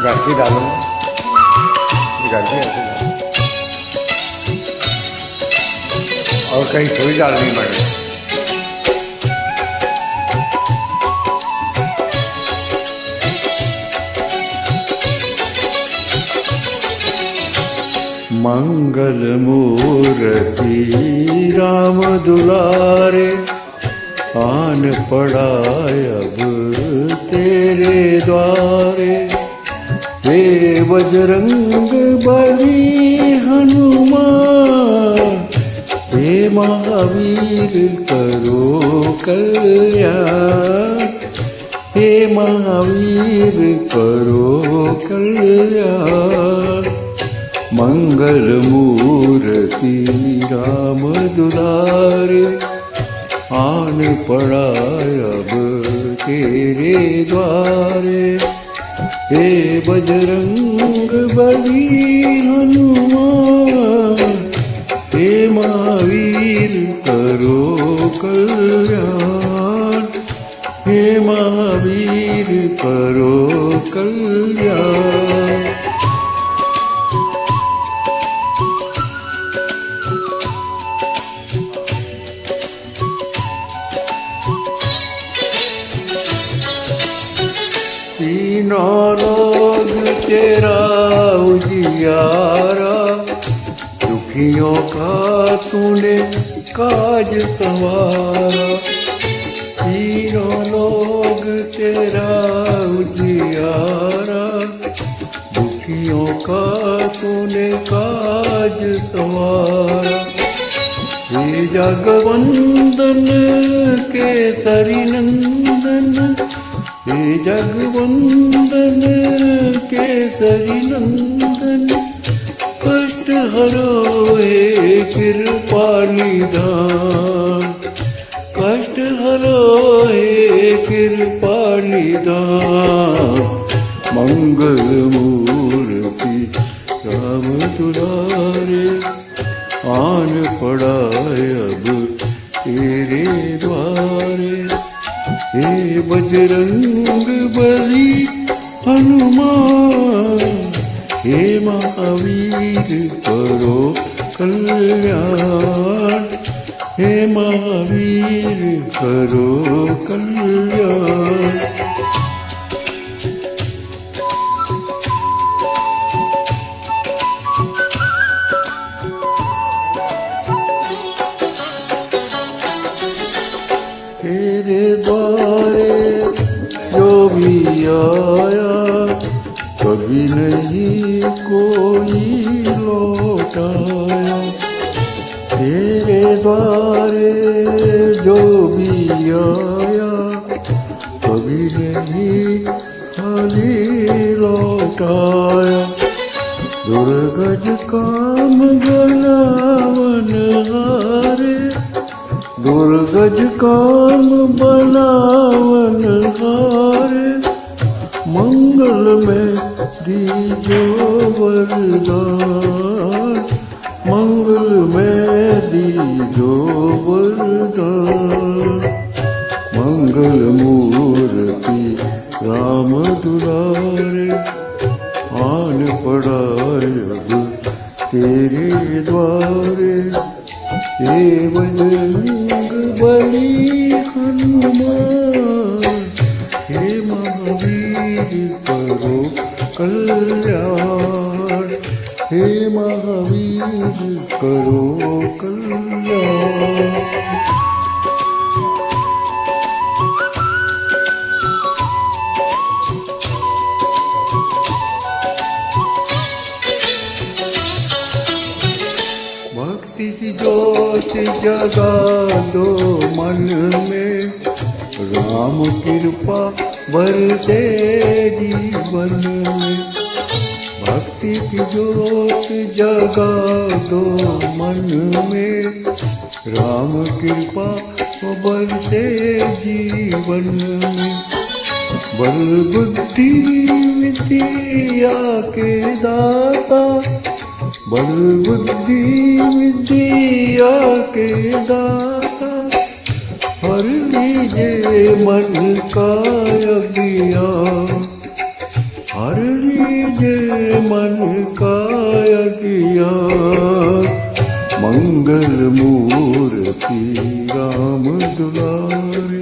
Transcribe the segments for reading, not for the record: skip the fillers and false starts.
गाठी डालो, गाठी ऐसे डालो। और कहीं थोड़ी डालनी मैंने। मंगल मूर्ति राम दुलारे, आन पड़ा अब तेरे द्वारे। हे बजरंग बली हनुमान, हे महावीर करो कल्याण, हे महावीर करो कल्याण। मंगल मूर्ति राम दुलारे, आन पड़ा अब तेरे द्वारे। हे बजरंग बली हनुमान, हे महावीर करो कल्याण, हे महावीर करो कल्याण। तीनों लोग तेरा उजियारा, दुखियों का तूने काज संवारा। तीनों लोग तेरा उजियारा, दुखियों का तूने काज संवारा। हे जगवंदन केसरी नंदन, हे जगवंदन केसरी नंदन। कष्ट हरो हे कृपा निधान, कष्ट हरो हे कृपा निधान। मंगल मूर्ति राम दुलारे, आन पड़ा अब तेरे द्वारे। हे बजरंग बली हनुमान, हे महावीर करो कल्याण, हे महावीर करो कल्याण। तेरे द्वारे जो भी आया, कभी नहीं कोई लौटाया। तेरे द्वारे जो भी आया, कभी नहीं खाली लौटाया। दुर्गज काम बनावन हारे, दुर्गज काम बनावन हारे। मंगल में दीजो वरदान, मंगल में दीजो वरदान। मंगल मूर्ति राम दुलारे, आन पड़ा अब तेरे द्वारे। हे बजरंग बली हनुमान, हे महावीर करो कल्याण, हे महावीर करो कल्याण। भक्ति की ज्योत जगा दो मन में, राम कृपा बरसे जीवन में। भक्ति की ज्योत जगा दो मन में, राम कृपा बरसे जीवन में। बल बुद्धि विद्या के दाता, बल बुद्धि विद्या के दाता। हर लीजिए मन का अज्ञान, हर लीजिए मन काय किया मंगल मूर्ति राम दुलारे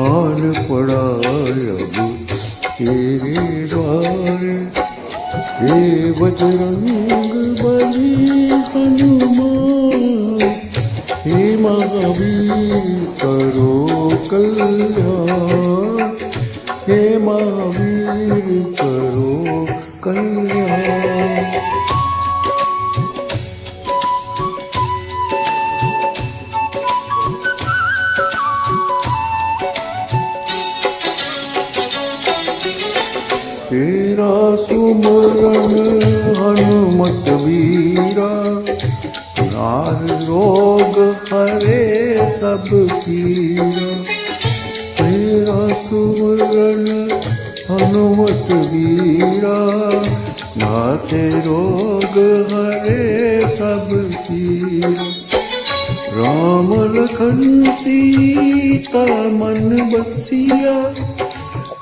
आन पड़ा अब तेरे द्वारे हे बजरंग बली हनुमान हे महावीर करो कल्याण हे महावीर करो कल्याण। तेरा सुमरन हनुमत वीरा नार रोग हरे सब पीरा। तेरा सुमरन हनुमत वीरा नासे रोग हरे सब पीरा। राम लखन सीता मन बसिया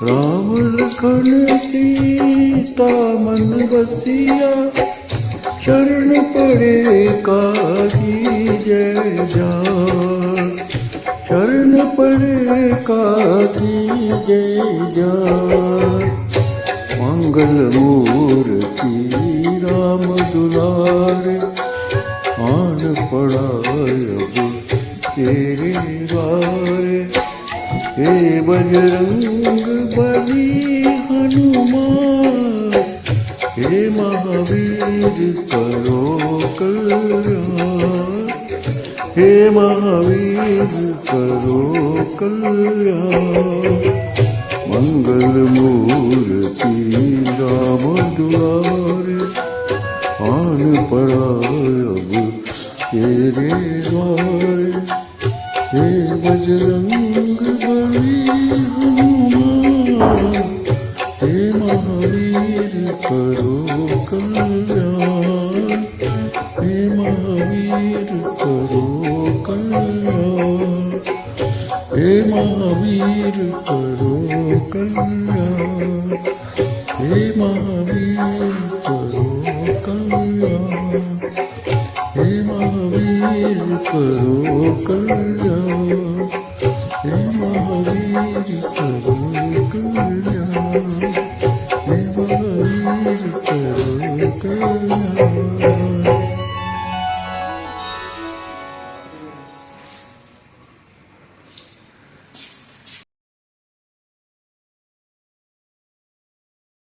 राम लखन सीता मन बसिया शरण पड़े काजी जय जान शरण पड़े काजी जय जान। मंगल मूर्ति राम दुलारे आन पड़ा अब तेरे द्वारे हे बजरंग बली हनुमान हे महावीर करो कल्याण हे महावीर करो कल्याण। मंगल मूर्ति राम दुलारे आन पड़ा अब तेरे द्वारे हे बजरंग बली हनुमान हे महावीर करो कल्याण हे महावीर करो कल्याण हे महावीर करो कल्याण हे महावीर करो कल्याण हे महावीर करो कल्याण हे महावीर करो कल्याण।